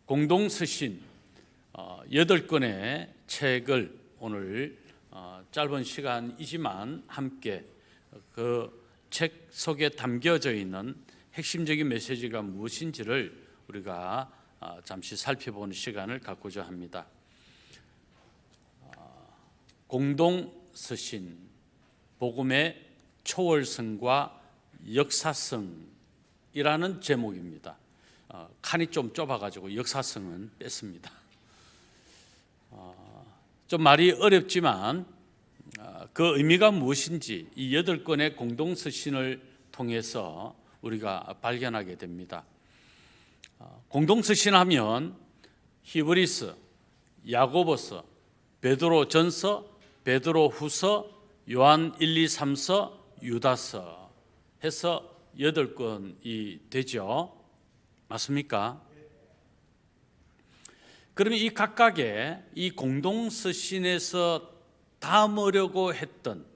공동서신 8권의 책을 오늘 짧은 시간이지만 함께 그 책 속에 담겨져 있는 핵심적인 메시지가 무엇인지를 우리가 잠시 살펴보는 시간을 갖고자 합니다. 공동서신, 복음의 초월성과 역사성이라는 제목입니다. 칸이 좀 좁아가지고 역사성은 뺐습니다. 좀 말이 어렵지만 그 의미가 무엇인지 이 8권의 공동서신을 통해서 우리가 발견하게 됩니다. 공동서신하면 히브리서, 야고보서, 베드로전서, 베드로후서, 요한 1, 2, 3서, 유다서 해서 8권이 되죠. 맞습니까? 그러면 이 각각의 이 공동서신에서 담으려고 했던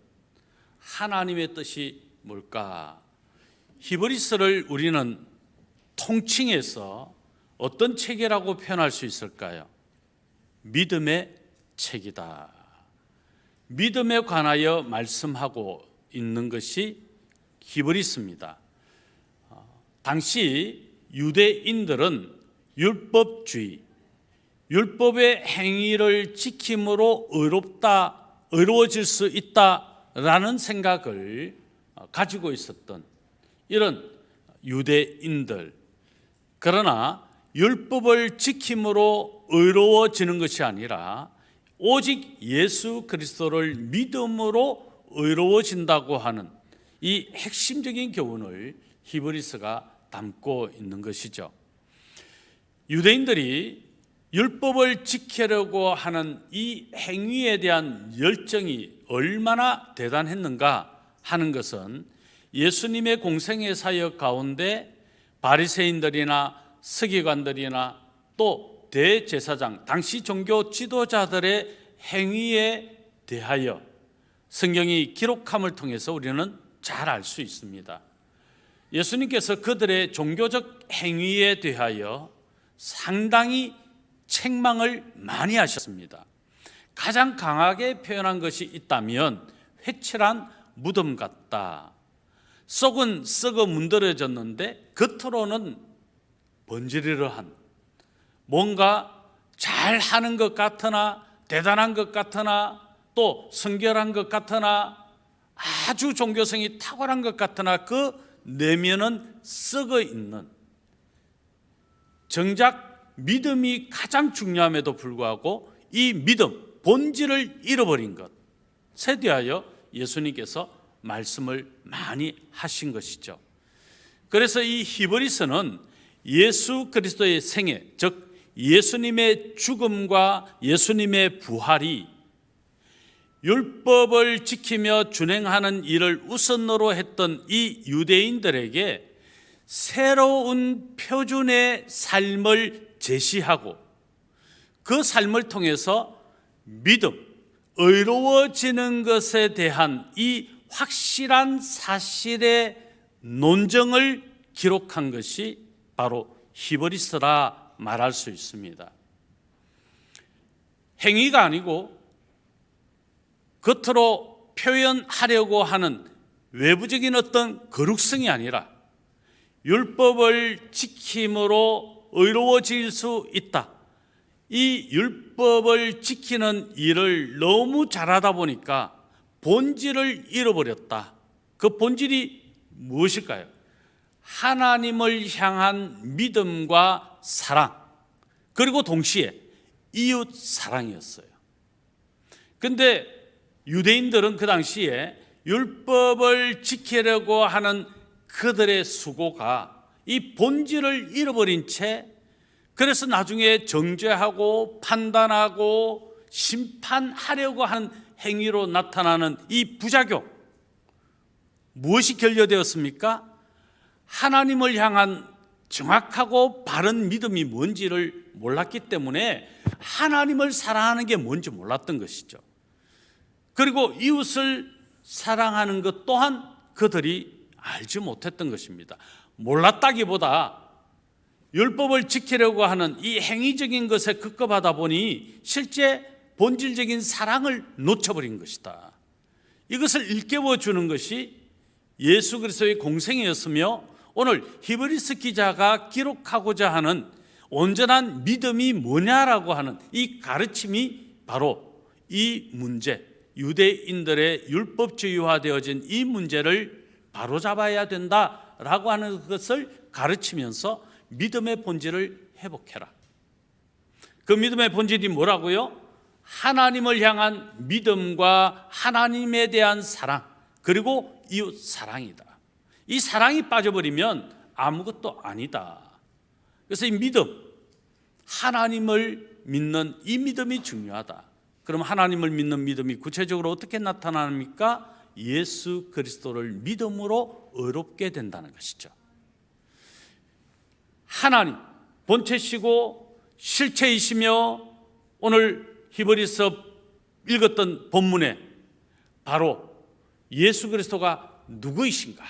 하나님의 뜻이 뭘까? 히브리서를 우리는 통칭해서 어떤 책이라고 표현할 수 있을까요? 믿음의 책이다. 믿음에 관하여 말씀하고 있는 것이 히브리서입니다. 당시 유대인들은 율법주의, 율법의 행위를 지킴으로 의로워질 수 있다라는 생각을 가지고 있었던 이런 유대인들. 그러나 율법을 지킴으로 의로워지는 것이 아니라 오직 예수 그리스도를 믿음으로 의로워진다고 하는 이 핵심적인 교훈을 히브리서가 담고 있는 것이죠. 유대인들이 율법을 지키려고 하는 이 행위에 대한 열정이 얼마나 대단했는가 하는 것은 예수님의 공생의 사역 가운데 바리새인들이나 서기관들이나 또 대제사장, 당시 종교 지도자들의 행위에 대하여 성경이 기록함을 통해서 우리는 잘 알 수 있습니다. 예수님께서 그들의 종교적 행위에 대하여 상당히 책망을 많이 하셨습니다. 가장 강하게 표현한 것이 있다면 회칠한 무덤 같다. 속은 썩어 문드러졌는데 겉으로는 번지르르한, 뭔가 잘하는 것 같으나 대단한 것 같으나 또 성결한 것 같으나 아주 종교성이 탁월한 것 같으나 그 내면은 썩어 있는, 정작 믿음이 가장 중요함에도 불구하고 이 믿음, 본질을 잃어버린 것에 대하여 예수님께서 말씀을 많이 하신 것이죠. 그래서 이 히브리서는 예수 그리스도의 생애, 즉 예수님의 죽음과 예수님의 부활이 율법을 지키며 준행하는 일을 우선으로 했던 이 유대인들에게 새로운 표준의 삶을 제시하고 그 삶을 통해서 믿음, 의로워지는 것에 대한 이 확실한 사실의 논증을 기록한 것이 바로 히브리서라 말할 수 있습니다. 행위가 아니고 겉으로 표현하려고 하는 외부적인 어떤 거룩성이 아니라 율법을 지킴으로 의로워질 수 있다. 이 율법을 지키는 일을 너무 잘하다 보니까 본질을 잃어버렸다. 그 본질이 무엇일까요? 하나님을 향한 믿음과 사랑, 그리고 동시에 이웃 사랑이었어요. 그런데 유대인들은 그 당시에 율법을 지키려고 하는 그들의 수고가 이 본질을 잃어버린 채, 그래서 나중에 정죄하고 판단하고 심판하려고 하는 행위로 나타나는 이 부작용, 무엇이 결여되었습니까? 하나님을 향한 정확하고 바른 믿음이 뭔지를 몰랐기 때문에 하나님을 사랑하는 게 뭔지 몰랐던 것이죠. 그리고 이웃을 사랑하는 것 또한 그들이 알지 못했던 것입니다. 몰랐다기보다 율법을 지키려고 하는 이 행위적인 것에 급급하다 보니 실제 본질적인 사랑을 놓쳐버린 것이다. 이것을 일깨워 주는 것이 예수 그리스도의 공생이었으며 오늘 히브리서 기자가 기록하고자 하는 온전한 믿음이 뭐냐라고 하는 이 가르침이 바로 이 문제, 유대인들의 율법주의화되어진 이 문제를 바로잡아야 된다라고 하는 것을 가르치면서 믿음의 본질을 회복해라. 그 믿음의 본질이 뭐라고요? 하나님을 향한 믿음과 하나님에 대한 사랑, 그리고 이웃 사랑이다. 이 사랑이 빠져버리면 아무것도 아니다. 그래서 이 믿음, 하나님을 믿는 이 믿음이 중요하다. 그럼 하나님을 믿는 믿음이 구체적으로 어떻게 나타납니까? 예수 그리스도를 믿음으로 의롭게 된다는 것이죠. 하나님, 본체시고 실체이시며 오늘 히브리서 읽었던 본문에 바로 예수 그리스도가 누구이신가?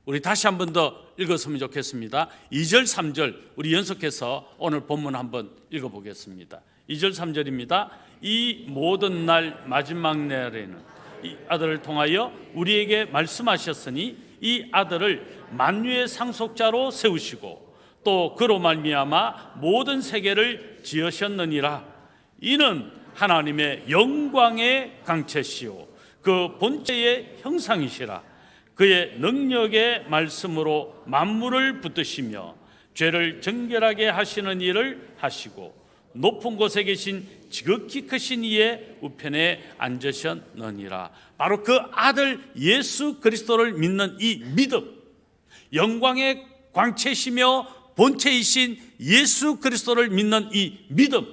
우리 다시 한 번 더 읽었으면 좋겠습니다. 2절 3절 우리 연속해서 오늘 본문 한번 읽어보겠습니다. 2절 3절입니다. 이 모든 날 마지막 날에는 이 아들을 통하여 우리에게 말씀하셨으니 이 아들을 만유의 상속자로 세우시고 또 그로 말미암아 모든 세계를 지으셨느니라. 이는 하나님의 영광의 강체시오 그 본체의 형상이시라. 그의 능력의 말씀으로 만물을 붙드시며 죄를 정결하게 하시는 일을 하시고 높은 곳에 계신 지극히 크신 이의 우편에 앉으셨느니라. 바로 그 아들 예수 그리스도를 믿는 이 믿음, 영광의 광채시며 본체이신 예수 그리스도를 믿는 이 믿음,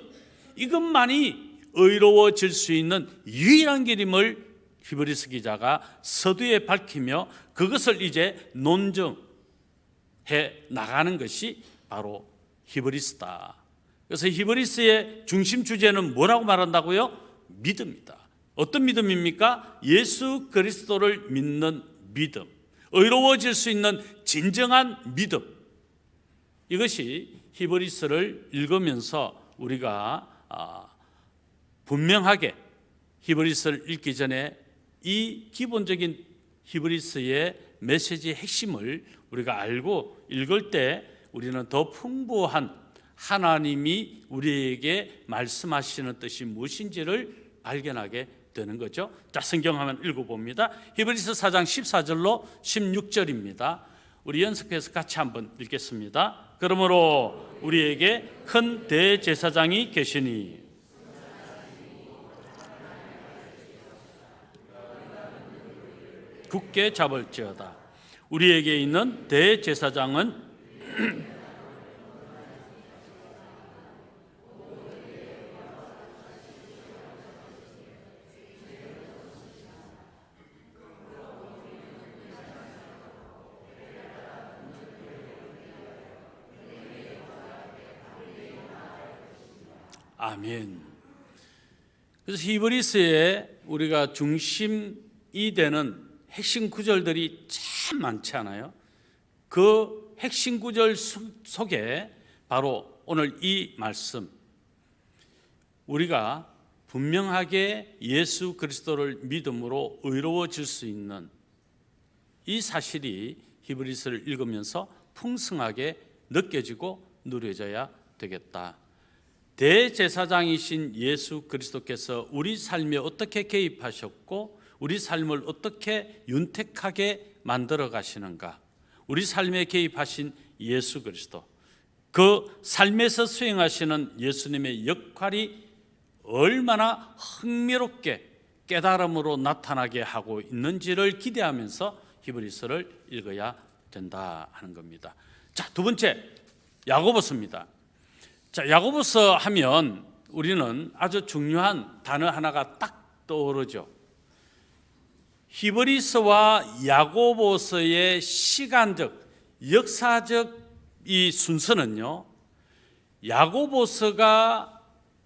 이것만이 의로워질 수 있는 유일한 길임을 히브리서 기자가 서두에 밝히며 그것을 이제 논증해 나가는 것이 바로 히브리서다. 그래서 히브리서의 중심 주제는 뭐라고 말한다고요? 믿음이다. 어떤 믿음입니까? 예수 그리스도를 믿는 믿음, 의로워질 수 있는 진정한 믿음. 이것이 히브리서를 읽으면서 우리가 분명하게 히브리서를 읽기 전에 이 기본적인 히브리서의 메시지의 핵심을 우리가 알고 읽을 때 우리는 더 풍부한 하나님이 우리에게 말씀하시는 뜻이 무엇인지를 발견하게 되는 거죠. 자, 성경 한번 읽어봅니다. 히브리서 4장 14절로 16절입니다. 우리 연습해서 같이 한번 읽겠습니다. 그러므로 우리에게 큰 대제사장이 계시니 굳게 잡을지어다. 우리에게 있는 대제사장은 아멘. 그래서 히브리서에 우리가 중심이 되는 핵심 구절들이 참 많지 않아요? 그 핵심 구절 속에 바로 오늘 이 말씀, 우리가 분명하게 예수 그리스도를 믿음으로 의로워질 수 있는 이 사실이 히브리서를 읽으면서 풍성하게 느껴지고 누려져야 되겠다. 대제사장이신 예수 그리스도께서 우리 삶에 어떻게 개입하셨고 우리 삶을 어떻게 윤택하게 만들어 가시는가? 우리 삶에 개입하신 예수 그리스도, 그 삶에서 수행하시는 예수님의 역할이 얼마나 흥미롭게 깨달음으로 나타나게 하고 있는지를 기대하면서 히브리서를 읽어야 된다 하는 겁니다. 자, 두 번째 야고보서입니다. 자, 야고보서 하면 우리는 아주 중요한 단어 하나가 딱 떠오르죠. 히브리서와 야고보서의 시간적, 역사적 이 순서는요, 야고보서가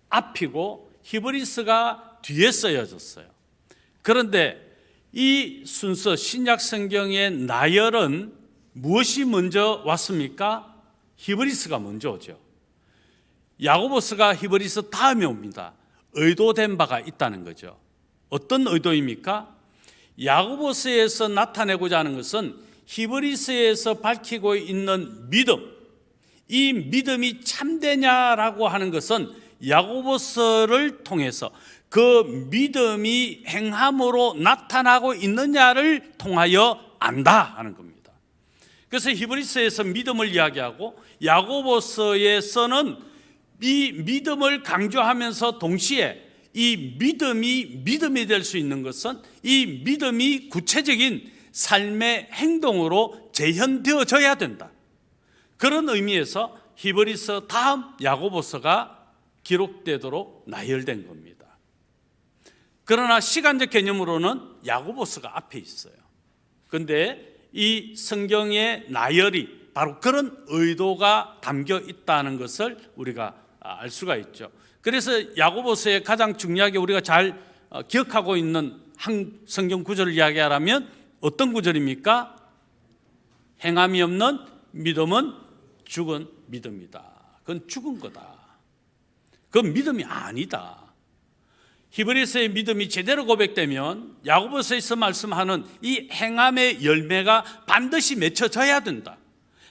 앞이고 히브리서가 뒤에 쓰여졌어요. 그런데 이 순서, 신약 성경의 나열은 무엇이 먼저 왔습니까? 히브리스가 먼저 오죠. 야고보스가 히브리스 다음에 옵니다. 의도된 바가 있다는 거죠. 어떤 의도입니까? 야고보스에서 나타내고자 하는 것은 히브리스에서 밝히고 있는 믿음, 이 믿음이 참되냐라고 하는 것은 야고보스를 통해서 그 믿음이 행함으로 나타나고 있느냐를 통하여 안다 하는 겁니다. 그래서 히브리서에서 믿음을 이야기하고 야고보서에서는 이 믿음을 강조하면서 동시에 이 믿음이 될 수 있는 것은 이 믿음이 구체적인 삶의 행동으로 재현되어져야 된다. 그런 의미에서 히브리서 다음 야고보서가 기록되도록 나열된 겁니다. 그러나 시간적 개념으로는 야고보서가 앞에 있어요. 그런데 이 성경의 나열이 바로 그런 의도가 담겨 있다는 것을 우리가 알 수가 있죠. 그래서 야고보서의 가장 중요하게 우리가 잘 기억하고 있는 한 성경 구절을 이야기하라면 어떤 구절입니까? 행함이 없는 믿음은 죽은 믿음이다. 그건 죽은 거다. 그건 믿음이 아니다. 히브리서의 믿음이 제대로 고백되면 야고보서에서 말씀하는 이 행함의 열매가 반드시 맺혀져야 된다.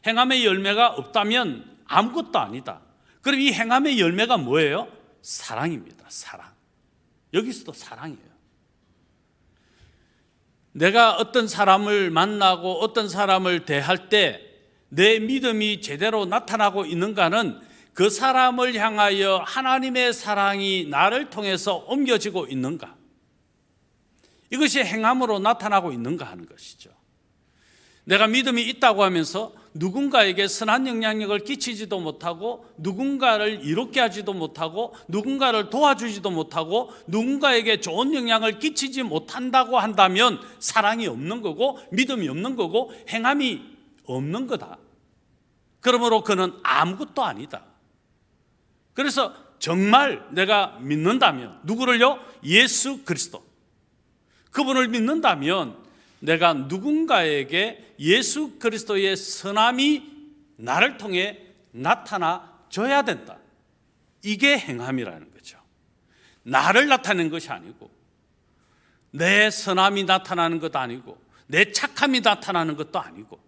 행함의 열매가 없다면 아무것도 아니다. 그럼 이 행함의 열매가 뭐예요? 사랑입니다. 사랑. 여기서도 사랑이에요. 내가 어떤 사람을 만나고 어떤 사람을 대할 때 내 믿음이 제대로 나타나고 있는가는 그 사람을 향하여 하나님의 사랑이 나를 통해서 옮겨지고 있는가, 이것이 행함으로 나타나고 있는가 하는 것이죠. 내가 믿음이 있다고 하면서 누군가에게 선한 영향력을 끼치지도 못하고 누군가를 이롭게 하지도 못하고 누군가를 도와주지도 못하고 누군가에게 좋은 영향을 끼치지 못한다고 한다면 사랑이 없는 거고 믿음이 없는 거고 행함이 없는 거다. 그러므로 그는 아무것도 아니다. 그래서 정말 내가 믿는다면 누구를요? 예수 그리스도. 그분을 믿는다면 내가 누군가에게 예수 그리스도의 선함이 나를 통해 나타나줘야 된다. 이게 행함이라는 거죠. 나를 나타내는 것이 아니고 내 선함이 나타나는 것도 아니고 내 착함이 나타나는 것도 아니고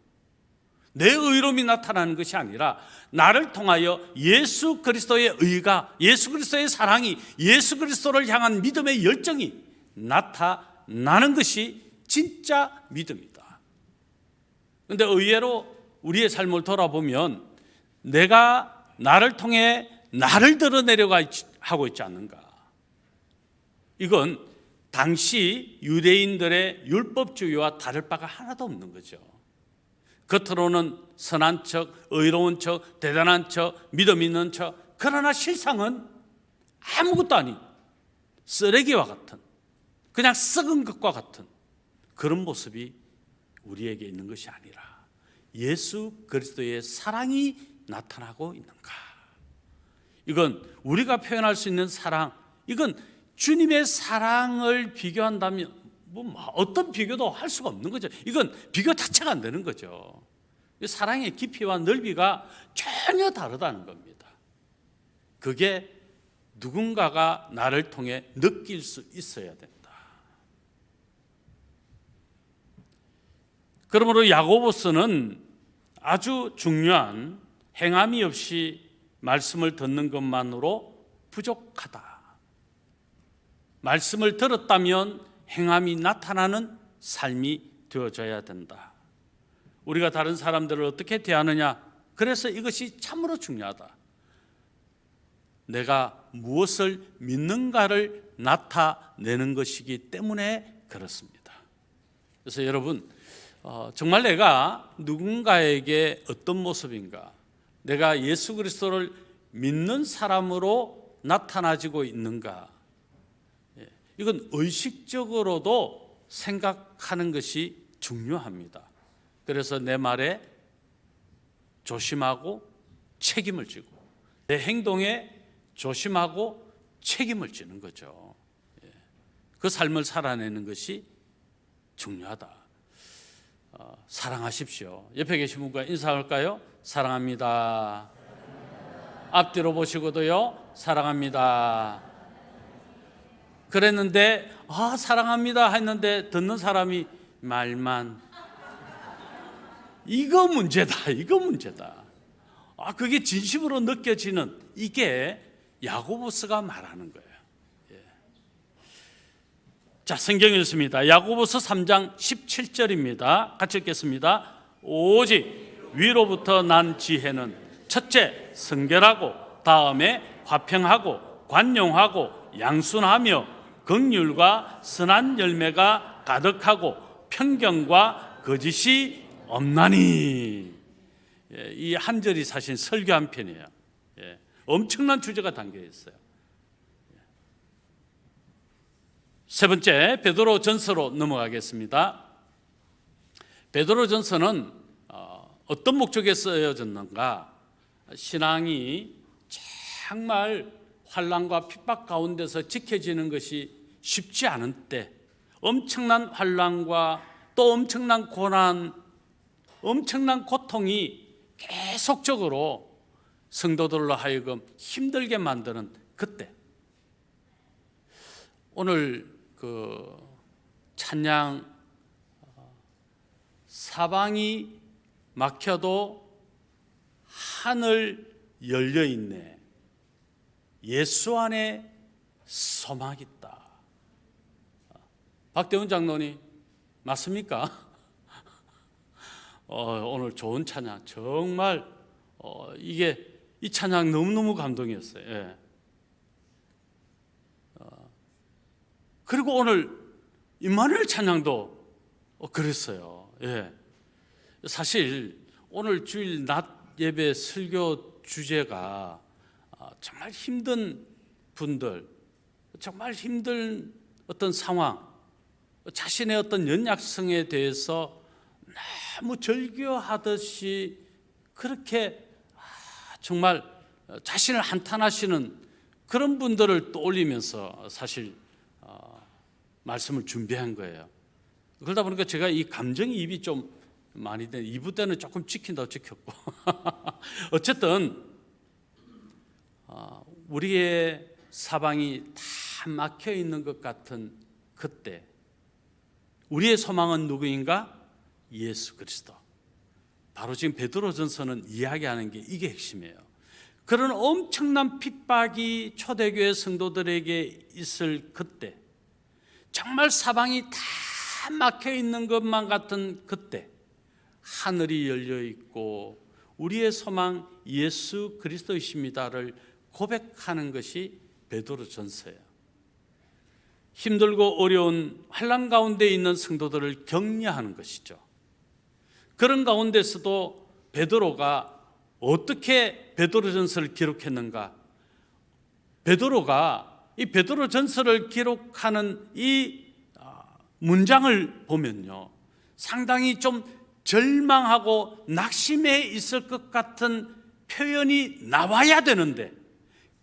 내 의로움이 나타나는 것이 아니라 나를 통하여 예수 그리스도의 의가, 예수 그리스도의 사랑이, 예수 그리스도를 향한 믿음의 열정이 나타나는 것이 진짜 믿음이다. 그런데 의외로 우리의 삶을 돌아보면 내가 나를 통해 나를 드러내려고 하고 있지 않는가. 이건 당시 유대인들의 율법주의와 다를 바가 하나도 없는 거죠. 겉으로는 선한 척, 의로운 척, 대단한 척, 믿음 있는 척, 그러나 실상은 아무것도 아닌 쓰레기와 같은, 그냥 썩은 것과 같은 그런 모습이 우리에게 있는 것이 아니라 예수 그리스도의 사랑이 나타나고 있는가. 이건 우리가 표현할 수 있는 사랑, 이건 주님의 사랑을 비교한다면 어떤 비교도 할 수가 없는 거죠. 이건 비교 자체가 안 되는 거죠. 사랑의 깊이와 넓이가 전혀 다르다는 겁니다. 그게 누군가가 나를 통해 느낄 수 있어야 된다. 그러므로 야고보서는 아주 중요한 행함이 없이 말씀을 듣는 것만으로 부족하다. 말씀을 들었다면 행함이 나타나는 삶이 되어져야 된다. 우리가 다른 사람들을 어떻게 대하느냐, 그래서 이것이 참으로 중요하다. 내가 무엇을 믿는가를 나타내는 것이기 때문에 그렇습니다. 그래서 여러분, 정말 내가 누군가에게 어떤 모습인가, 내가 예수 그리스도를 믿는 사람으로 나타나지고 있는가, 이건 의식적으로도 생각하는 것이 중요합니다. 그래서 내 말에 조심하고 책임을 지고 내 행동에 조심하고 책임을 지는 거죠. 그 삶을 살아내는 것이 중요하다. 사랑하십시오. 옆에 계신 분과 인사할까요? 사랑합니다. 앞뒤로 보시고도요, 사랑합니다. 그랬는데 사랑합니다 했는데 듣는 사람이 말만. 이거 문제다. 그게 진심으로 느껴지는, 이게 야고보서가 말하는 거예요. 자, 성경 읽습니다. 야고보서 3장 17절입니다. 같이 읽겠습니다. 오직 위로부터 난 지혜는 첫째 성결하고, 다음에 화평하고 관용하고 양순하며 긍휼과 선한 열매가 가득하고 편견과 거짓이 없나니. 이 한 절이 사실 설교 한 편이에요. 엄청난 주제가 담겨 있어요. 세 번째, 베드로 전서로 넘어가겠습니다. 베드로 전서는 어떤 목적에 쓰여졌는가? 신앙이 정말 환난과 핍박 가운데서 지켜지는 것이 쉽지 않은 때, 엄청난 환난과 또 엄청난 고난, 엄청난 고통이 계속적으로 성도들로 하여금 힘들게 만드는 그때, 오늘 그 찬양 사방이 막혀도 하늘 열려 있네, 예수 안에 소망 있다. 박대훈 장로님 맞습니까? 오늘 좋은 찬양, 정말 이 찬양 너무너무 감동이었어요. 그리고 오늘 임마누엘 찬양도 그랬어요. 사실 오늘 주일 낮 예배 설교 주제가 정말 힘든 분들, 정말 힘든 어떤 상황, 자신의 어떤 연약성에 대해서 너무 절규하듯이 그렇게 정말 자신을 한탄하시는 그런 분들을 떠올리면서 사실 말씀을 준비한 거예요. 그러다 보니까 제가 이 감정이입이 좀 많이 된, 2부 때는 조금 지킨다고 지켰고 어쨌든 우리의 사방이 다 막혀 있는 것 같은 그때 우리의 소망은 누구인가? 예수 그리스도. 바로 지금 베드로전서는 이야기하는 게 이게 핵심이에요. 그런 엄청난 핍박이 초대교회 성도들에게 있을 그때, 정말 사방이 다 막혀 있는 것만 같은 그때, 하늘이 열려 있고 우리의 소망 예수 그리스도이십니다를 고백하는 것이 베드로전서예요. 힘들고 어려운 환난 가운데 있는 성도들을 격려하는 것이죠. 그런 가운데서도 베드로가 어떻게 베드로전서를 기록했는가? 베드로가 이 베드로전서를 기록하는 이 문장을 보면요, 상당히 좀 절망하고 낙심해 있을 것 같은 표현이 나와야 되는데,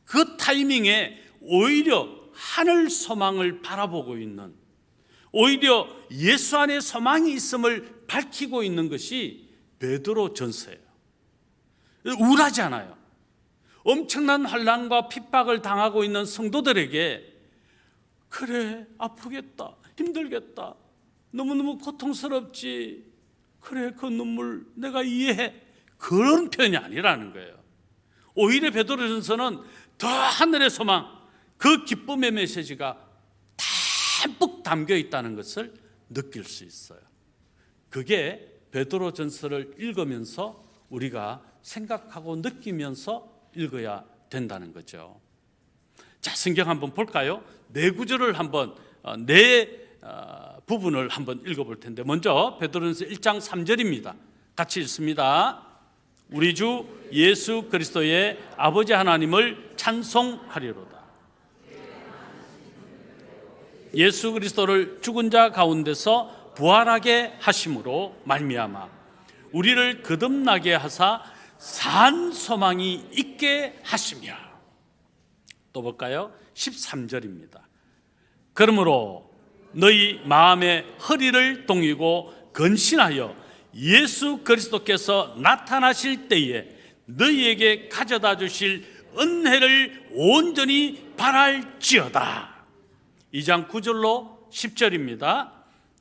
그 타이밍에 오히려 하늘 소망을 바라보고 있는, 오히려 예수 안에 소망이 있음을 밝히고 있는 것이 베드로전서예요. 우울하지 않아요. 엄청난 환난과 핍박을 당하고 있는 성도들에게 그래, 아프겠다, 힘들겠다, 너무너무 고통스럽지, 그래, 그 눈물 내가 이해해, 그런 표현이 아니라는 거예요. 오히려 베드로전서는 더 하늘의 소망, 그 기쁨의 메시지가 담뿍 담겨 있다는 것을 느낄 수 있어요. 그게 베드로전서를 읽으면서 우리가 생각하고 느끼면서 읽어야 된다는 거죠. 자, 성경 한번 볼까요? 네 구절을 한번 부분을 한번 읽어볼 텐데, 먼저 베드로전서 1장 3절입니다. 같이 읽습니다. 우리 주 예수 그리스도의 아버지 하나님을 찬송하리로다. 예수 그리스도를 죽은 자 가운데서 부활하게 하심으로 말미암아 우리를 거듭나게 하사 산 소망이 있게 하시며. 또 볼까요? 13절입니다. 그러므로 너희 마음의 허리를 동이고 근신하여 예수 그리스도께서 나타나실 때에 너희에게 가져다 주실 은혜를 온전히 바랄지어다. 2장 9절로 10절입니다.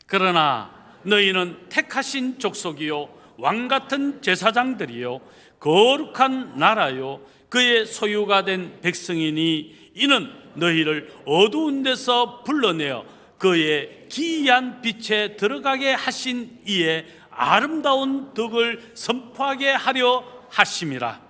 그러나 너희는 택하신 족속이요 왕같은 제사장들이요 거룩한 나라요 그의 소유가 된 백성이니 이는 너희를 어두운 데서 불러내어 그의 기이한 빛에 들어가게 하신 이의 아름다운 덕을 선포하게 하려 하심이라.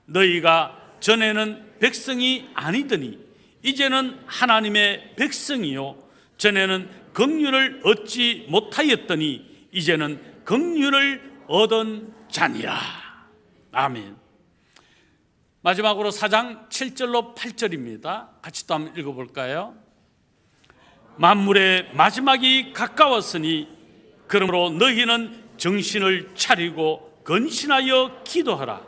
너희가 전에는 백성이 아니더니 이제는 하나님의 백성이요 전에는 긍휼을 얻지 못하였더니 이제는 긍휼을 얻은 자니라. 아멘. 마지막으로 4장 7절로 8절입니다. 같이 또 한번 읽어볼까요? 만물의 마지막이 가까웠으니 그러므로 너희는 정신을 차리고 근신하여 기도하라.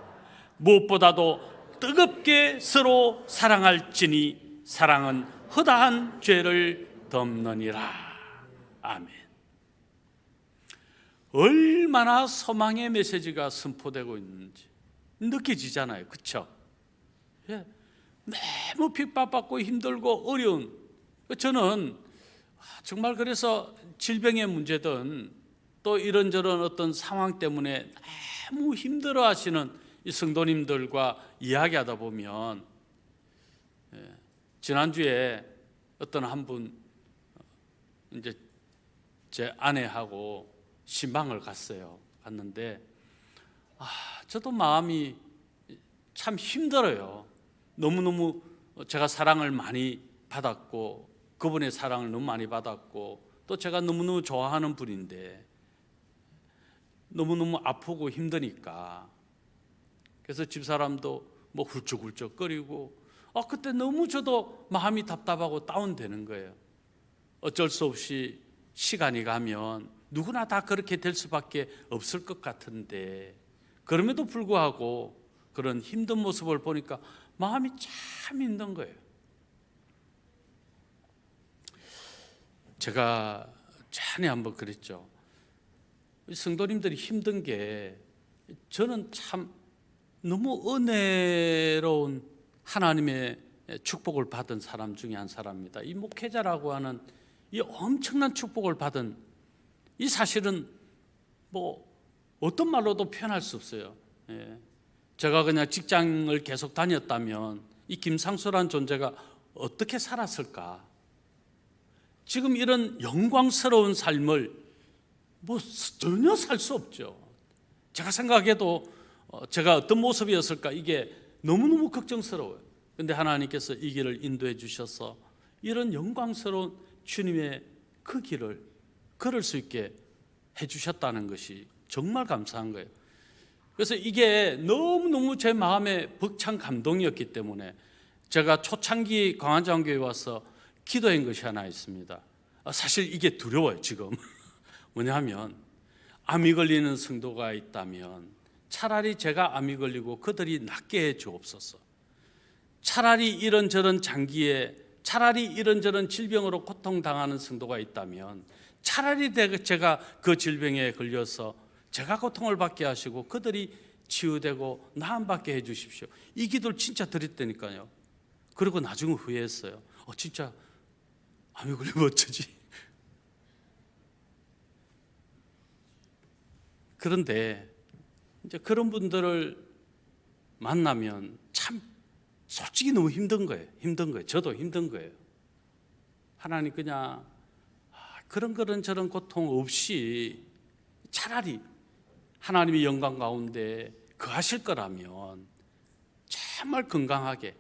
무엇보다도 뜨겁게 서로 사랑할지니 사랑은 허다한 죄를 덮느니라. 아멘. 얼마나 소망의 메시지가 선포되고 있는지 느껴지잖아요. 그렇죠? 예. 너무 핍박받고 힘들고 어려운, 저는 정말 그래서 질병의 문제든 또 이런저런 어떤 상황 때문에 너무 힘들어 하시는 이 성도님들과 이야기하다 보면, 지난주에 어떤 한 분 이제 제 아내하고 신방을 갔어요. 갔는데 저도 마음이 참 힘들어요. 너무너무 제가 사랑을 많이 받았고 그분의 사랑을 너무 많이 받았고 또 제가 너무너무 좋아하는 분인데 너무너무 아프고 힘드니까, 그래서 집사람도 뭐 훌쩍훌쩍거리고 그때 너무 저도 마음이 답답하고 다운되는 거예요. 어쩔 수 없이 시간이 가면 누구나 다 그렇게 될 수밖에 없을 것 같은데, 그럼에도 불구하고 그런 힘든 모습을 보니까 마음이 참 힘든 거예요. 제가 전에 한번 그랬죠. 성도님들이 힘든 게 저는 참 너무 은혜로운 하나님의 축복을 받은 사람 중에 한 사람입니다. 이 목회자라고 하는 이 엄청난 축복을 받은 이 사실은 뭐 어떤 말로도 표현할 수 없어요. 제가 그냥 직장을 계속 다녔다면 이 김상수라는 존재가 어떻게 살았을까? 지금 이런 영광스러운 삶을 뭐 전혀 살 수 없죠. 제가 생각해도 제가 어떤 모습이었을까 이게 너무너무 걱정스러워요. 그런데 하나님께서 이 길을 인도해 주셔서 이런 영광스러운 주님의 그 길을 걸을 수 있게 해 주셨다는 것이 정말 감사한 거예요. 그래서 이게 너무너무 제 마음에 벅찬 감동이었기 때문에 제가 초창기 광안장교회에 와서 기도한 것이 하나 있습니다. 사실 이게 두려워요 지금. 뭐냐면 암이 걸리는 성도가 있다면 차라리 제가 암이 걸리고 그들이 낫게 해 주옵소서. 차라리 이런저런 장기에, 차라리 이런저런 질병으로 고통당하는 성도가 있다면 차라리 제가 그 질병에 걸려서 제가 고통을 받게 하시고 그들이 치유되고 나음받게 해 주십시오. 이 기도를 진짜 드렸다니까요. 그리고 나중에 후회했어요. 진짜 암이 걸리면 어쩌지? 그런데 이제 그런 분들을 만나면 참 솔직히 너무 힘든 거예요. 힘든 거예요. 저도 힘든 거예요. 하나님 그냥 그런 저런 고통 없이 차라리 하나님의 영광 가운데 거하실 거라면 정말 건강하게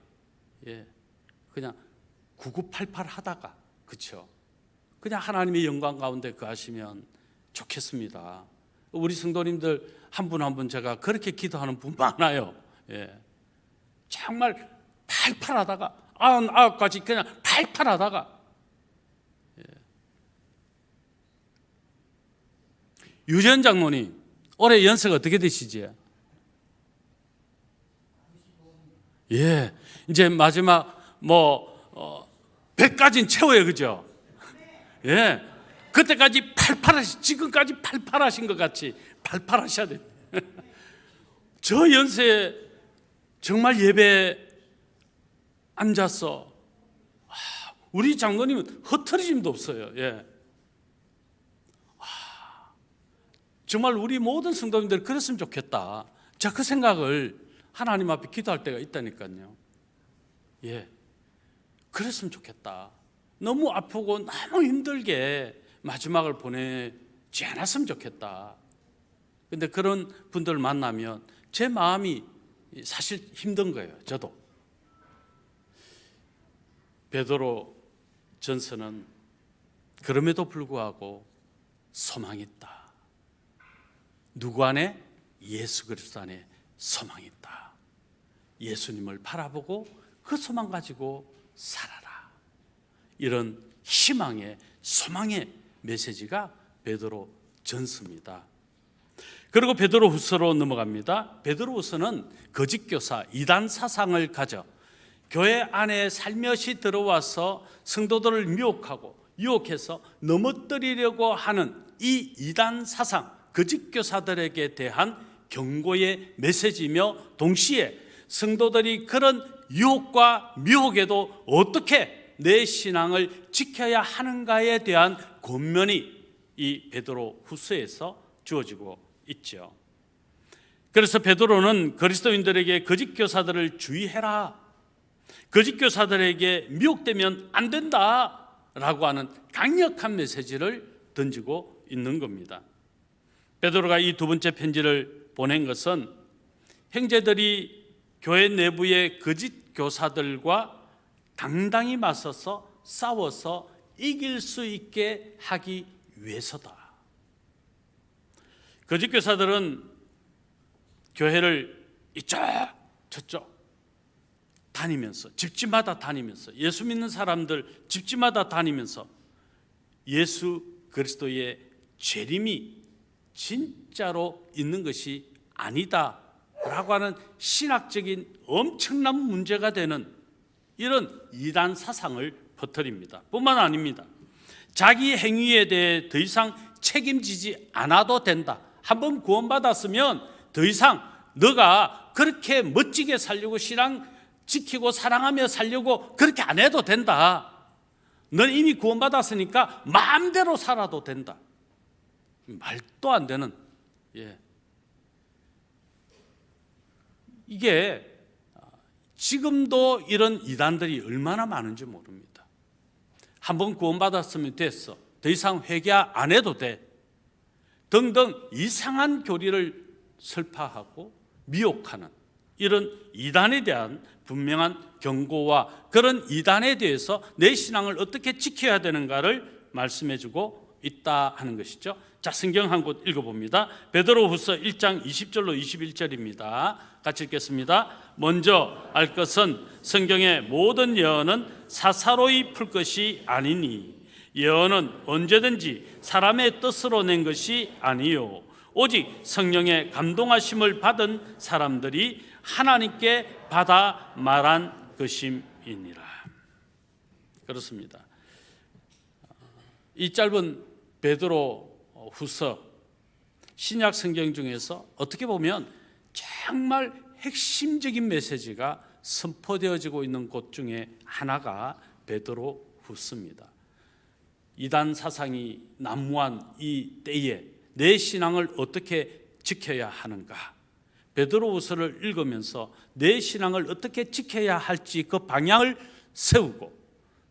그냥 9988 하다가, 그렇죠? 그냥 하나님의 영광 가운데 거하시면 좋겠습니다. 우리 성도님들 한 분 한 분 제가 그렇게 기도하는 분 많아요. 정말 팔팔하다가 99까지 그냥 팔팔하다가 유전 장모님 올해 연세가 어떻게 되시지? 이제 마지막 100까지는 채워요, 그죠? 그때까지 지금까지 팔팔하신 것 같이 팔팔하셔야 됩니다. 저 연세에 정말 예배 앉아서 우리 장로님은 흩어짐도 없어요. 예. 정말 우리 모든 성도님들 그랬으면 좋겠다. 자, 그 생각을 하나님 앞에 기도할 때가 있다니까요. 예, 그랬으면 좋겠다. 너무 아프고 너무 힘들게 마지막을 보내지 않았으면 좋겠다. 근데 그런 분들을 만나면 제 마음이 사실 힘든 거예요. 저도. 베드로 전서는 그럼에도 불구하고 소망이 있다. 누구 안에? 예수 그리스도 안에 소망이 있다. 예수님을 바라보고 그 소망 가지고 살아라. 이런 희망의, 소망의 메시지가 베드로 전서입니다. 그리고 베드로 후서로 넘어갑니다. 베드로 후서는 거짓 교사, 이단 사상을 가져 교회 안에 살며시 들어와서 성도들을 미혹하고 유혹해서 넘어뜨리려고 하는 이 이단 사상, 거짓 교사들에게 대한 경고의 메시지며 동시에 성도들이 그런 유혹과 미혹에도 어떻게 내 신앙을 지켜야 하는가에 대한 권면이 이 베드로 후서에서 주어지고 있죠. 그래서 베드로는 그리스도인들에게 거짓 교사들을 주의해라, 거짓 교사들에게 미혹되면 안 된다라고 하는 강력한 메시지를 던지고 있는 겁니다. 베드로가 이 두 번째 편지를 보낸 것은 형제들이 교회 내부의 거짓 교사들과 당당히 맞서서 싸워서 이길 수 있게 하기 위해서다. 거짓 교사들은 교회를 이쪽 저쪽 다니면서, 집집마다 다니면서, 예수 믿는 사람들 집집마다 다니면서 예수 그리스도의 재림이 진짜로 있는 것이 아니다라고 하는 신학적인 엄청난 문제가 되는 이런 이단 사상을 퍼뜨립니다. 뿐만 아닙니다. 자기 행위에 대해 더 이상 책임지지 않아도 된다. 한번 구원받았으면 더 이상 너가 그렇게 멋지게 살려고, 신앙 지키고 사랑하며 살려고 그렇게 안 해도 된다. 넌 이미 구원받았으니까 마음대로 살아도 된다. 말도 안 되는, 이게 지금도 이런 이단들이 얼마나 많은지 모릅니다. 한번 구원받았으면 됐어, 더 이상 회개 안 해도 돼 등등 이상한 교리를 설파하고 미혹하는 이런 이단에 대한 분명한 경고와 그런 이단에 대해서 내 신앙을 어떻게 지켜야 되는가를 말씀해주고 있다 하는 것이죠. 자, 성경 한 곳 읽어봅니다. 베드로후서 1장 20절로 21절입니다. 같이 읽겠습니다. 먼저 알 것은 성경의 모든 예언은 사사로이 풀 것이 아니니 예언은 언제든지 사람의 뜻으로 낸 것이 아니요 오직 성령의 감동하심을 받은 사람들이 하나님께 받아 말한 것임이니라. 그렇습니다. 이 짧은 베드로 후서, 신약 성경 중에서 어떻게 보면 정말 핵심적인 메시지가 선포되어지고 있는 곳 중에 하나가 베드로 후서입니다. 이단 사상이 난무한 이 때에 내 신앙을 어떻게 지켜야 하는가, 베드로 후서를 읽으면서 내 신앙을 어떻게 지켜야 할지 그 방향을 세우고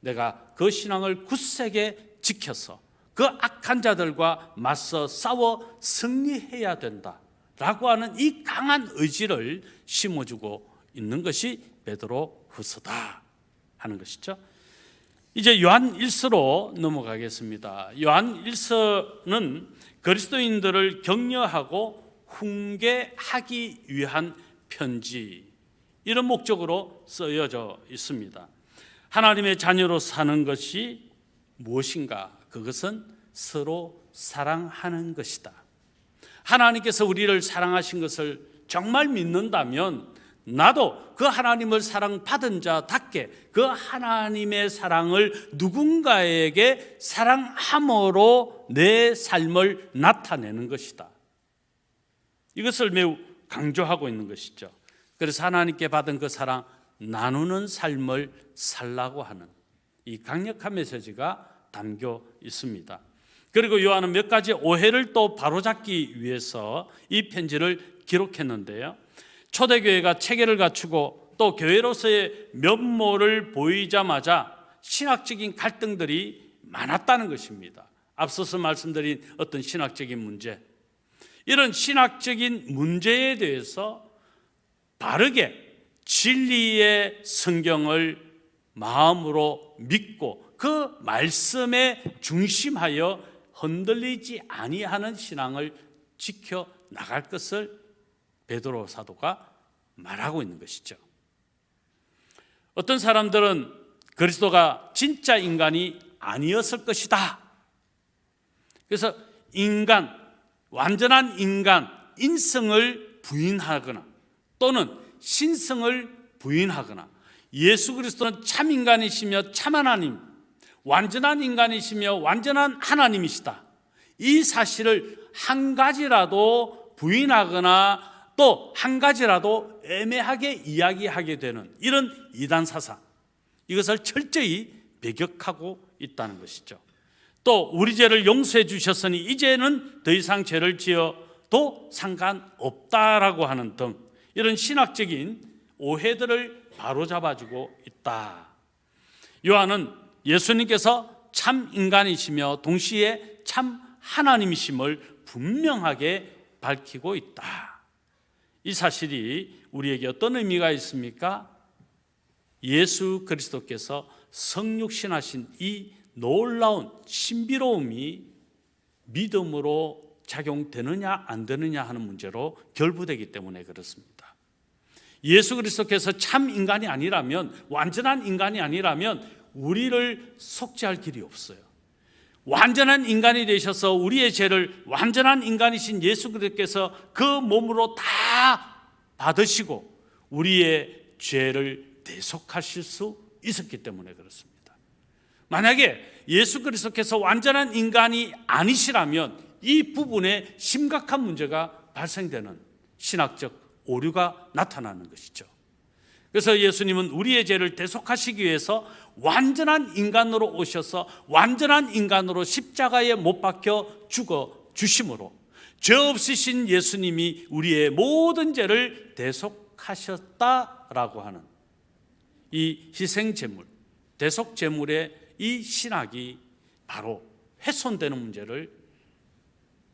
내가 그 신앙을 굳세게 지켜서 그 악한 자들과 맞서 싸워 승리해야 된다라고 하는 이 강한 의지를 심어주고 있는 것이 베드로 후서다 하는 것이죠. 이제 요한 1서로 넘어가겠습니다. 요한 1서는 그리스도인들을 격려하고 훈계하기 위한 편지, 이런 목적으로 쓰여져 있습니다. 하나님의 자녀로 사는 것이 무엇인가? 그것은 서로 사랑하는 것이다. 하나님께서 우리를 사랑하신 것을 정말 믿는다면 나도 그 하나님을 사랑받은 자답게 그 하나님의 사랑을 누군가에게 사랑함으로 내 삶을 나타내는 것이다. 이것을 매우 강조하고 있는 것이죠. 그래서 하나님께 받은 그 사랑 나누는 삶을 살라고 하는 이 강력한 메시지가 담겨 있습니다. 그리고 요한은 몇 가지 오해를 또 바로잡기 위해서 이 편지를 기록했는데요. 초대교회가 체계를 갖추고 또 교회로서의 면모를 보이자마자 신학적인 갈등들이 많았다는 것입니다. 앞서서 말씀드린 어떤 신학적인 문제, 이런 신학적인 문제에 대해서 바르게 진리의 성경을 마음으로 믿고 그 말씀에 중심하여 흔들리지 아니하는 신앙을 지켜 나갈 것을 베드로 사도가 말하고 있는 것이죠. 어떤 사람들은 그리스도가 진짜 인간이 아니었을 것이다. 그래서 인간, 완전한 인간, 인성을 부인하거나 또는 신성을 부인하거나 예수 그리스도는 참 인간이시며 참 하나님, 완전한 인간이시며 완전한 하나님이시다. 이 사실을 한 가지라도 부인하거나 또 한 가지라도 애매하게 이야기하게 되는 이런 이단 사상, 이것을 철저히 배격하고 있다는 것이죠. 또 우리 죄를 용서해 주셨으니 이제는 더 이상 죄를 지어도 상관없다라고 하는 등 이런 신학적인 오해들을 바로잡아주고 있다. 요한은 예수님께서 참 인간이시며 동시에 참 하나님이심을 분명하게 밝히고 있다. 이 사실이 우리에게 어떤 의미가 있습니까? 예수 그리스도께서 성육신하신 이 놀라운 신비로움이 믿음으로 작용되느냐 안 되느냐 하는 문제로 결부되기 때문에 그렇습니다. 예수 그리스도께서 참 인간이 아니라면, 완전한 인간이 아니라면 우리를 속죄할 길이 없어요. 완전한 인간이 되셔서 우리의 죄를 완전한 인간이신 예수 그리스도께서 그 몸으로 다 받으시고 우리의 죄를 대속하실 수 있었기 때문에 그렇습니다. 만약에 예수 그리스도께서 완전한 인간이 아니시라면 이 부분에 심각한 문제가 발생되는 신학적 오류가 나타나는 것이죠. 그래서 예수님은 우리의 죄를 대속하시기 위해서 완전한 인간으로 오셔서 완전한 인간으로 십자가에 못 박혀 죽어 주심으로 죄 없으신 예수님이 우리의 모든 죄를 대속하셨다라고 하는 이 희생제물, 대속제물의 이 신학이 바로 훼손되는 문제를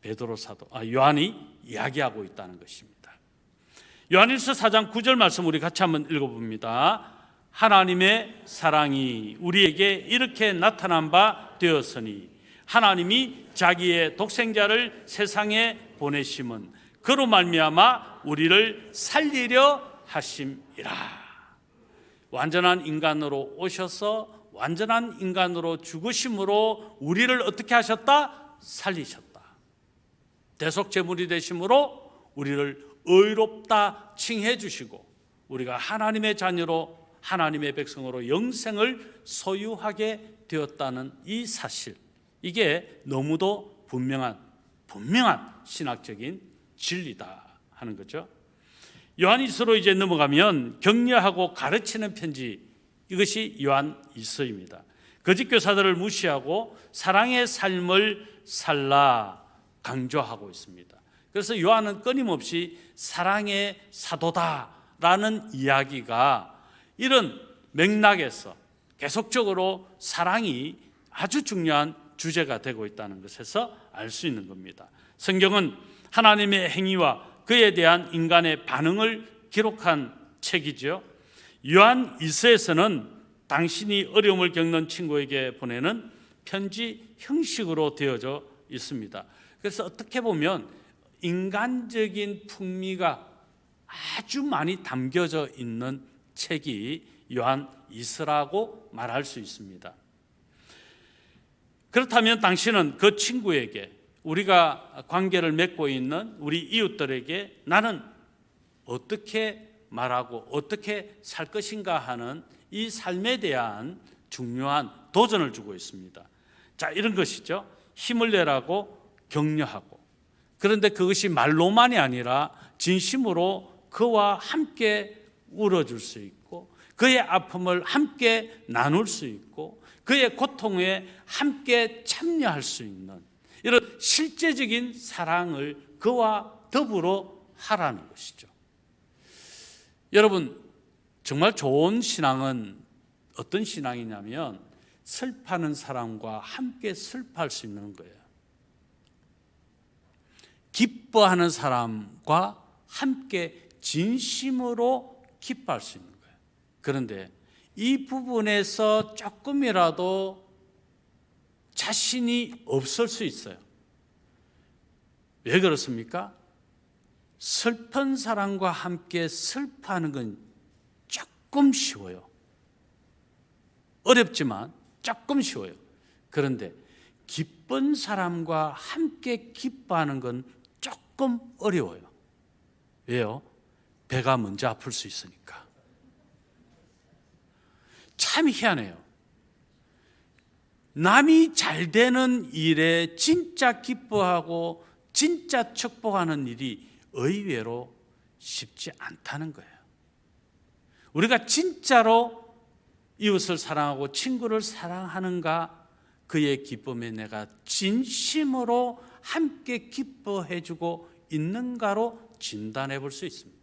베드로 사도, 요한이 이야기하고 있다는 것입니다. 요한일서 4장 9절 말씀 우리 같이 한번 읽어봅니다. 하나님의 사랑이 우리에게 이렇게 나타난 바 되었으니 하나님이 자기의 독생자를 세상에 보내심은 그로 말미암아 우리를 살리려 하심이라. 완전한 인간으로 오셔서 완전한 인간으로 죽으심으로 우리를 어떻게 하셨다? 살리셨다. 대속제물이 되심으로 우리를 의롭다 칭해 주시고 우리가 하나님의 자녀로 하나님의 백성으로 영생을 소유하게 되었다는 이 사실, 이게 너무도 분명한 신학적인 진리다 하는 거죠. 요한일서로 이제 넘어가면 격려하고 가르치는 편지, 이것이 요한일서입니다. 거짓 교사들을 무시하고 사랑의 삶을 살라 강조하고 있습니다. 그래서 요한은 끊임없이 사랑의 사도다라는 이야기가 이런 맥락에서 계속적으로 사랑이 아주 중요한 주제가 되고 있다는 것에서 알 수 있는 겁니다. 성경은 하나님의 행위와 그에 대한 인간의 반응을 기록한 책이죠. 요한 1서에서는 당신이 어려움을 겪는 친구에게 보내는 편지 형식으로 되어져 있습니다. 그래서 어떻게 보면 인간적인 풍미가 아주 많이 담겨져 있는 책이 요한 2서라고 말할 수 있습니다. 그렇다면 당신은 그 친구에게, 우리가 관계를 맺고 있는 우리 이웃들에게 나는 어떻게 말하고 어떻게 살 것인가 하는 이 삶에 대한 중요한 도전을 주고 있습니다. 자, 이런 것이죠. 힘을 내라고 격려하고, 그런데 그것이 말로만이 아니라 진심으로 그와 함께 울어줄 수 있고, 그의 아픔을 함께 나눌 수 있고, 그의 고통에 함께 참여할 수 있는 이런 실제적인 사랑을 그와 더불어 하라는 것이죠. 여러분, 정말 좋은 신앙은 어떤 신앙이냐면 슬퍼하는 사람과 함께 슬퍼할 수 있는 거예요. 기뻐하는 사람과 함께 진심으로 기뻐할 수 있는 거예요. 그런데 이 부분에서 조금이라도 자신이 없을 수 있어요. 왜 그렇습니까? 슬픈 사람과 함께 슬퍼하는 건 조금 쉬워요. 어렵지만 조금 쉬워요. 그런데 기쁜 사람과 함께 기뻐하는 건 조금 어려워요. 왜요? 배가 먼저 아플 수 있으니까. 참 희한해요. 남이 잘 되는 일에 진짜 기뻐하고 진짜 축복하는 일이 의외로 쉽지 않다는 거예요. 우리가 진짜로 이웃을 사랑하고 친구를 사랑하는가, 그의 기쁨에 내가 진심으로 함께 기뻐해 주고 있는가로 진단해 볼 수 있습니다.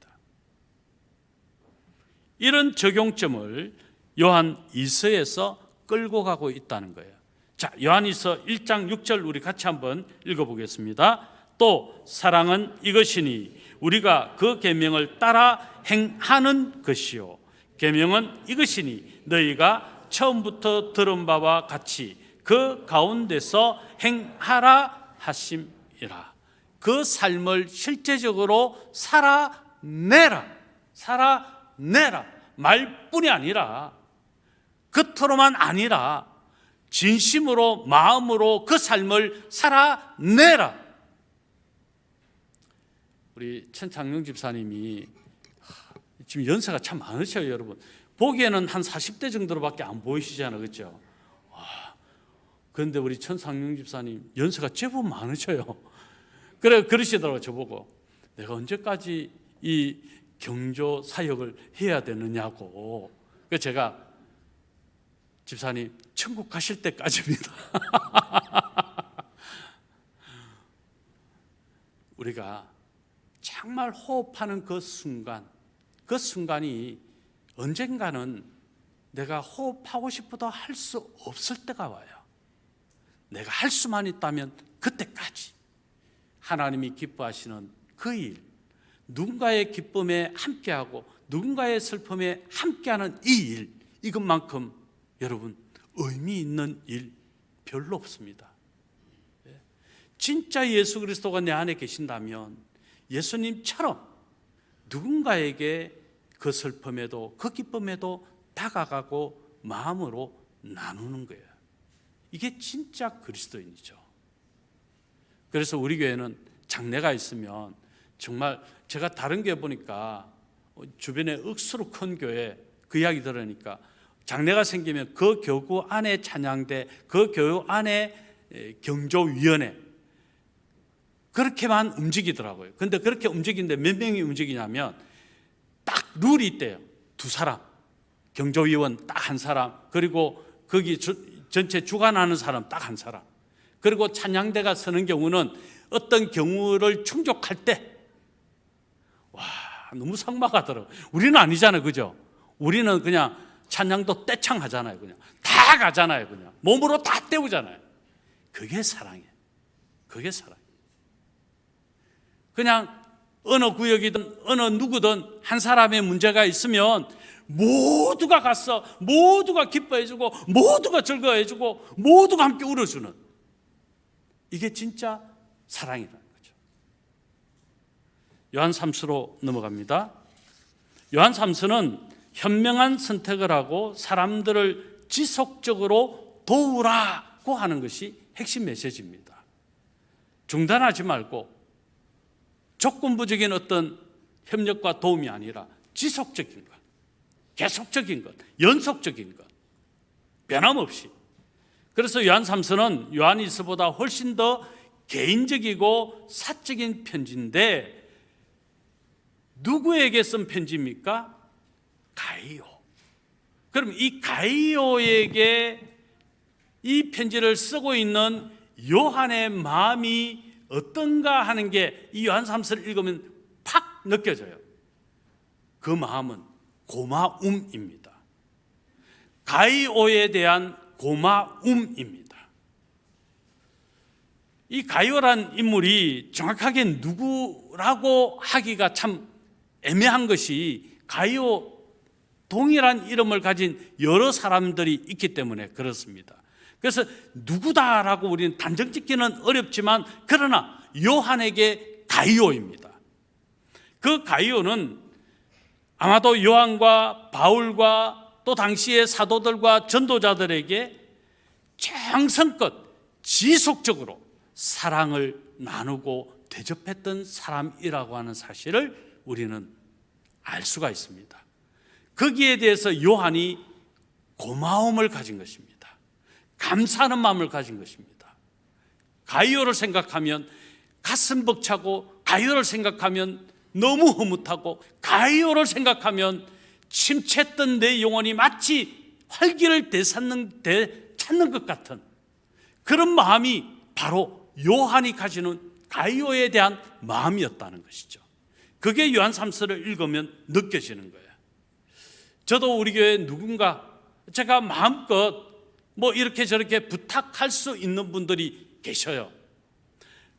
이런 적용점을 요한 2서에서 끌고 가고 있다는 거예요. 자, 요한일서 1장 6절 우리 같이 한번 읽어보겠습니다. 또 사랑은 이것이니 우리가 그 계명을 따라 행하는 것이요, 계명은 이것이니 너희가 처음부터 들은 바와 같이 그 가운데서 행하라 하심이라. 그 삶을 실제적으로 살아내라. 말뿐이 아니라, 겉으로만 아니라 진심으로, 마음으로 그 삶을 살아내라. 우리 천창용 집사님이 지금 연세가 참 많으셔요, 여러분. 보기에는 한 40대 정도로밖에 안 보이시잖아요, 그렇죠? 그런데 우리 천상용 집사님 연세가 제법 많으셔요. 그래 그러시더라고요, 저보고. 내가 언제까지 이 경조 사역을 해야 되느냐고. 그래서 제가, 집사님 천국 가실 때까지입니다. 우리가 정말 호흡하는 그 순간이 언젠가는 내가 호흡하고 싶어도 할 수 없을 때가 와요. 내가 할 수만 있다면 그때까지 하나님이 기뻐하시는 그 일, 누군가의 기쁨에 함께하고 누군가의 슬픔에 함께하는 이 일, 이것만큼 여러분 의미 있는 일 별로 없습니다. 진짜 예수 그리스도가 내 안에 계신다면 예수님처럼 누군가에게 그 슬픔에도 그 기쁨에도 다가가고 마음으로 나누는 거예요. 이게 진짜 그리스도인이죠. 그래서 우리 교회는 장례가 있으면, 정말 제가 다른 교회 보니까 주변에 억수로 큰 교회 그 이야기 들으니까 장례가 생기면 그 교구 안에 찬양대, 그 교회 안에 경조위원회, 그렇게만 움직이더라고요. 근데 그렇게 움직이는데 몇 명이 움직이냐면 딱 룰이 있대요. 2사람, 경조위원 딱 1사람, 그리고 거기 전체 주관하는 사람 딱 1사람, 그리고 찬양대가 서는 경우는 어떤 경우를 충족할 때, 와, 너무 삭막하더라고요. 우리는 아니잖아요, 그죠? 우리는 그냥 찬양도 떼창 하잖아요. 그냥 다 가잖아요. 그냥 몸으로 다 때우잖아요. 그게 사랑이에요. 그게 사랑. 그냥 어느 구역이든 어느 누구든 한 사람의 문제가 있으면 모두가 가서 모두가 기뻐해주고 모두가 즐거워해주고 모두가 함께 울어주는, 이게 진짜 사랑이라는 거죠. 요한 3서로 넘어갑니다. 요한 3서는 현명한 선택을 하고 사람들을 지속적으로 도우라고 하는 것이 핵심 메시지입니다. 중단하지 말고 조건부적인 어떤 협력과 도움이 아니라 지속적인 것, 계속적인 것, 연속적인 것, 변함없이. 그래서 요한 3서는 요한 1서보다 훨씬 더 개인적이고 사적인 편지인데, 누구에게 쓴 편지입니까? 가이오. 그럼 이 가이오에게 이 편지를 쓰고 있는 요한의 마음이 어떤가 하는 게 이 요한 3서를 읽으면 팍 느껴져요. 그 마음은 고마움입니다. 가이오에 대한 고마움입니다. 이 가이오란 인물이 정확하게 누구라고 하기가 참 애매한 것이, 가이오 동일한 이름을 가진 여러 사람들이 있기 때문에 그렇습니다. 그래서 누구다라고 우리는 단정 짓기는 어렵지만, 그러나 요한에게 가이오입니다. 그 가이오는 아마도 요한과 바울과 또 당시의 사도들과 전도자들에게 정성껏 지속적으로 사랑을 나누고 대접했던 사람이라고 하는 사실을 우리는 알 수가 있습니다. 거기에 대해서 요한이 고마움을 가진 것입니다. 감사하는 마음을 가진 것입니다. 가이오를 생각하면 가슴 벅차고, 가이오를 생각하면 너무 흐뭇하고, 가이오를 생각하면 침체했던 내 영혼이 마치 활기를 되찾는 것 같은 그런 마음이 바로 요한이 가지는 가이오에 대한 마음이었다는 것이죠. 그게 요한 3서를 읽으면 느껴지는 거예요. 저도 우리 교회에 누군가 제가 마음껏 이렇게 저렇게 부탁할 수 있는 분들이 계셔요.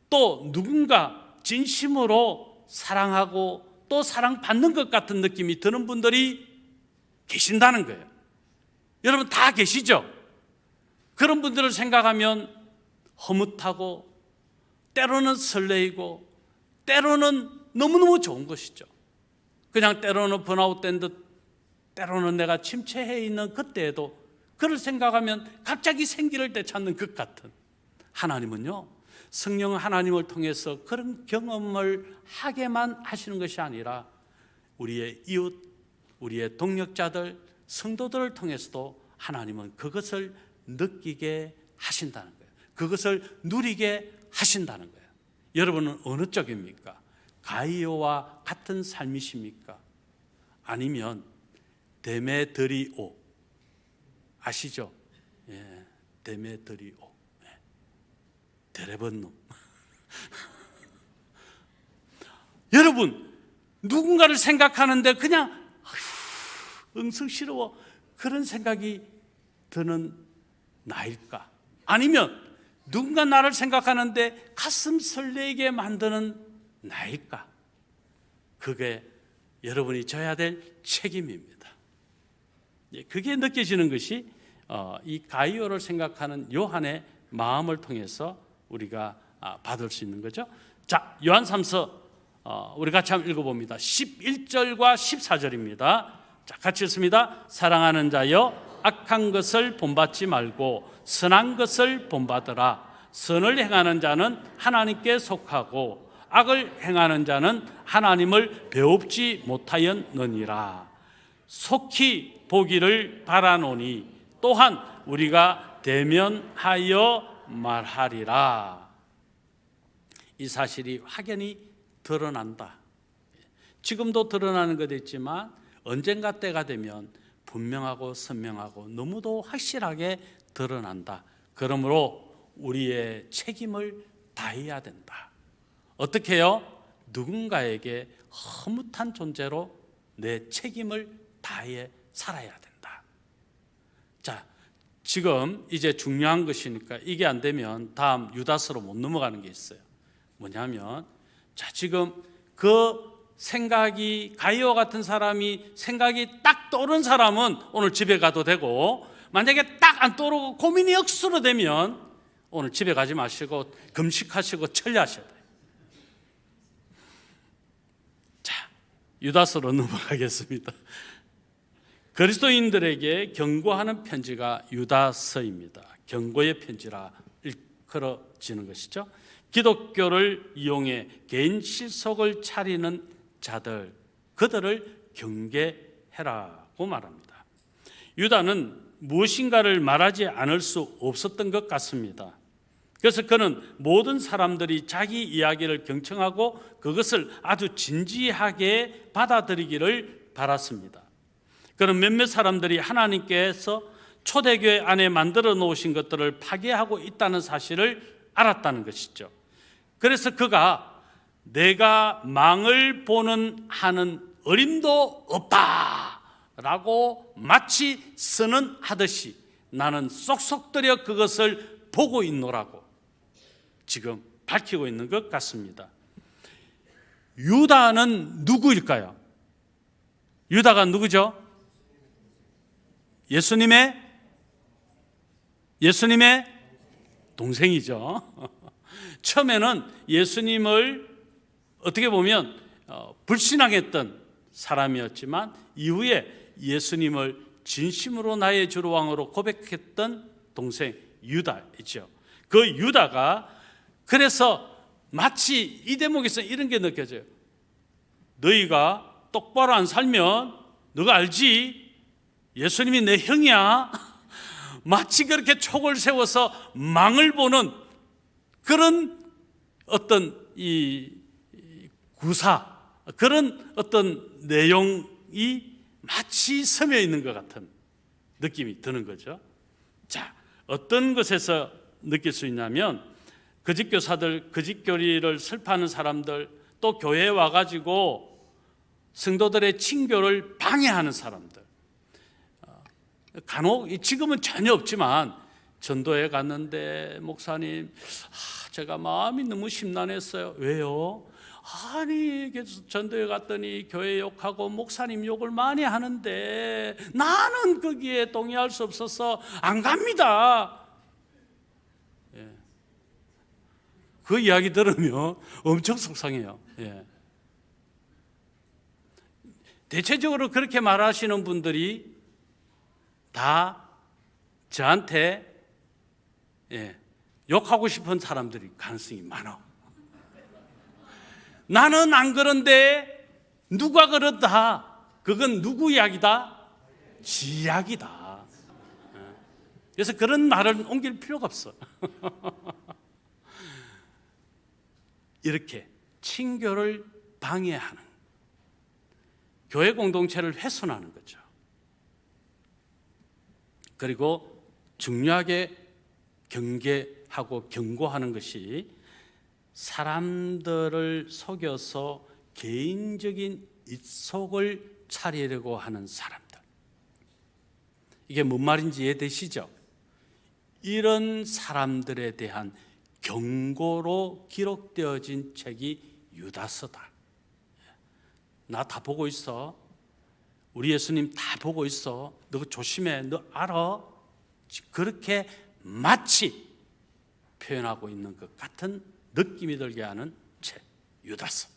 또 누군가 진심으로 사랑하고 또 사랑받는 것 같은 느낌이 드는 분들이 계신다는 거예요. 여러분 다 계시죠? 그런 분들을 생각하면 허뭇하고, 때로는 설레이고, 때로는 너무너무 좋은 것이죠. 그냥 때로는 번아웃된 듯, 때로는 내가 침체해 있는 그때에도 그를 생각하면 갑자기 생기를 되찾는 것 같은, 하나님은요, 성령 하나님을 통해서 그런 경험을 하게만 하시는 것이 아니라 우리의 이웃, 우리의 동역자들, 성도들을 통해서도 하나님은 그것을 느끼게 하신다는 거예요. 그것을 누리게 하신다는 거예요. 여러분은 어느 쪽입니까? 가이오와 같은 삶이십니까? 아니면 데메드리오 아시죠? 예, 데메드리오, 데레번 놈. 여러분, 누군가를 생각하는데 그냥 응성스러워, 그런 생각이 드는 나일까? 아니면 누군가 나를 생각하는데 가슴 설레게 만드는 나일까? 그게 여러분이 져야 될 책임입니다. 그게 느껴지는 것이 이 가이오를 생각하는 요한의 마음을 통해서 우리가 받을 수 있는 거죠. 자, 요한 3서 우리 같이 한번 읽어봅니다. 11절과 14절입니다. 자, 같이 읽습니다. 사랑하는 자여, 악한 것을 본받지 말고 선한 것을 본받으라. 선을 행하는 자는 하나님께 속하고 악을 행하는 자는 하나님을 배웁지 못하였느니라. 속히 보기를 바라노니 또한 우리가 대면하여 말하리라. 이 사실이 확연히 드러난다. 지금도 드러나는 것도 있지만 언젠가 때가 되면 분명하고 선명하고 너무도 확실하게 드러난다. 그러므로 우리의 책임을 다해야 된다. 어떻게 해요? 누군가에게 허무한 존재로 내 책임을 다해 살아야 된다. 자, 지금 이제 중요한 것이니까 이게 안 되면 다음 유다서로 못 넘어가는 게 있어요. 뭐냐면, 자, 지금 그 생각이, 가이오 같은 사람이 생각이 딱 떠오른 사람은 오늘 집에 가도 되고, 만약에 딱 안 떠오르고 고민이 억수로 되면 오늘 집에 가지 마시고 금식하시고 천리하셔야 돼요. 자, 유다서로 넘어가겠습니다. 그리스도인들에게 경고하는 편지가 유다서입니다. 경고의 편지라 일컬어지는 것이죠. 기독교를 이용해 개인 실속을 차리는 자들, 그들을 경계해라고 말합니다. 유다는 무엇인가를 말하지 않을 수 없었던 것 같습니다. 그래서 그는 모든 사람들이 자기 이야기를 경청하고 그것을 아주 진지하게 받아들이기를 바랐습니다. 그는 몇몇 사람들이 하나님께서 초대교회 안에 만들어 놓으신 것들을 파괴하고 있다는 사실을 알았다는 것이죠. 그래서 그가 내가 망을 보는 하는 어림도 없다라고 마치 선언하듯이 나는 쏙쏙들여 그것을 보고 있노라고 지금 밝히고 있는 것 같습니다. 유다는 누구일까요? 유다가 누구죠? 예수님의 동생이죠. 처음에는 예수님을 어떻게 보면 불신앙했던 사람이었지만 이후에 예수님을 진심으로 나의 주로 왕으로 고백했던 동생 유다이죠. 그 유다가 그래서 마치 이 대목에서 이런 게 느껴져요. 너희가 똑바로 안 살면 너가 알지? 예수님이 내 형이야. 마치 그렇게 촉을 세워서 망을 보는 그런 어떤 이 구사, 그런 어떤 내용이 마치 스며 있는 것 같은 느낌이 드는 거죠. 자, 어떤 것에서 느낄 수 있냐면 거짓 교사들, 거짓 교리를 설파하는 사람들, 또 교회에 와가지고 성도들의 친교를 방해하는 사람들, 간혹 지금은 전혀 없지만 전도에 갔는데 목사님, 제가 마음이 너무 심란했어요. 왜요? 아니 전도에 갔더니 교회 욕하고 목사님 욕을 많이 하는데 나는 거기에 동의할 수 없어서 안 갑니다. 예. 그 이야기 들으면 엄청 속상해요. 예. 대체적으로 그렇게 말하시는 분들이 다 저한테 욕하고 싶은 사람들이 가능성이 많아. 나는 안 그런데 누가 그렇다. 그건 누구 이야기다? 지 이야기다. 그래서 그런 말을 옮길 필요가 없어. 이렇게 친교를 방해하는, 교회 공동체를 훼손하는 거죠. 그리고 중요하게 경계하고 경고하는 것이 사람들을 속여서 개인적인 입속을 차리려고 하는 사람들. 이게 뭔 말인지 이해되시죠? 이런 사람들에 대한 경고로 기록되어진 책이 유다서다. 나 다 보고 있어. 우리 예수님 다 보고 있어. 너 조심해. 너 알아? 그렇게 마치 표현하고 있는 것 같은 느낌이 들게 하는 책, 유다서.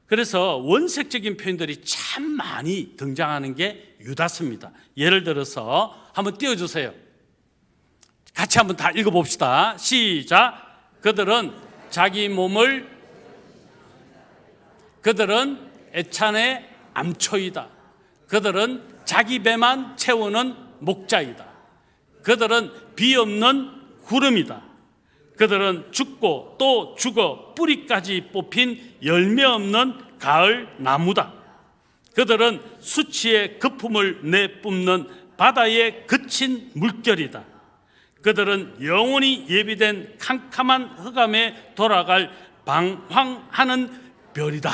그래서 원색적인 표현들이 참 많이 등장하는 게 유다서입니다. 예를 들어서 한번 띄워주세요. 같이 한번 다 읽어봅시다. 시작. 그들은 애찬의 암초이다. 그들은 자기 배만 채우는 목자이다. 그들은 비 없는 구름이다. 그들은 죽고 또 죽어 뿌리까지 뽑힌 열매 없는 가을 나무다. 그들은 수치의 거품을 내뿜는 바다에 그친 물결이다. 그들은 영원히 예비된 캄캄한 흑암에 돌아갈 방황하는 별이다.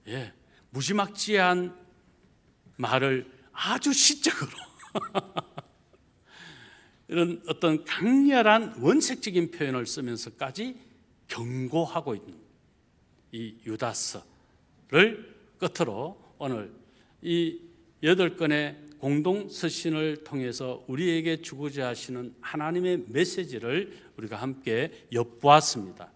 예, 무지막지한 말을 아주 시적으로 이런 어떤 강렬한 원색적인 표현을 쓰면서까지 경고하고 있는 이 유다서를 끝으로 오늘 이 8건의 공동서신을 통해서 우리에게 주고자 하시는 하나님의 메시지를 우리가 함께 엿보았습니다.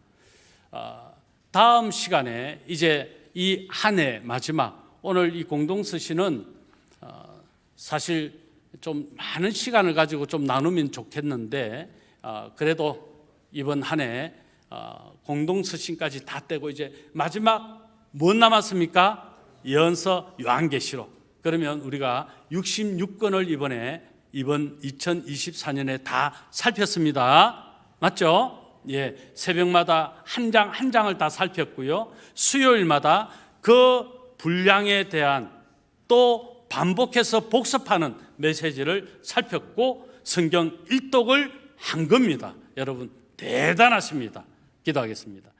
다음 시간에 이제 이 한 해 마지막, 오늘 이 공동서신은 사실 좀 많은 시간을 가지고 좀 나누면 좋겠는데 그래도 이번 한 해 공동서신까지 다 떼고 이제 마지막 뭐 남았습니까? 예언서, 요한계시록. 그러면 우리가 66권을 이번 2024년에 다 살폈습니다. 맞죠? 예, 새벽마다 한 장 한 장을 다 살폈고요. 수요일마다 그 분량에 대한 또 반복해서 복습하는 메시지를 살폈고 성경 일독을 한 겁니다. 여러분 대단하십니다. 기도하겠습니다.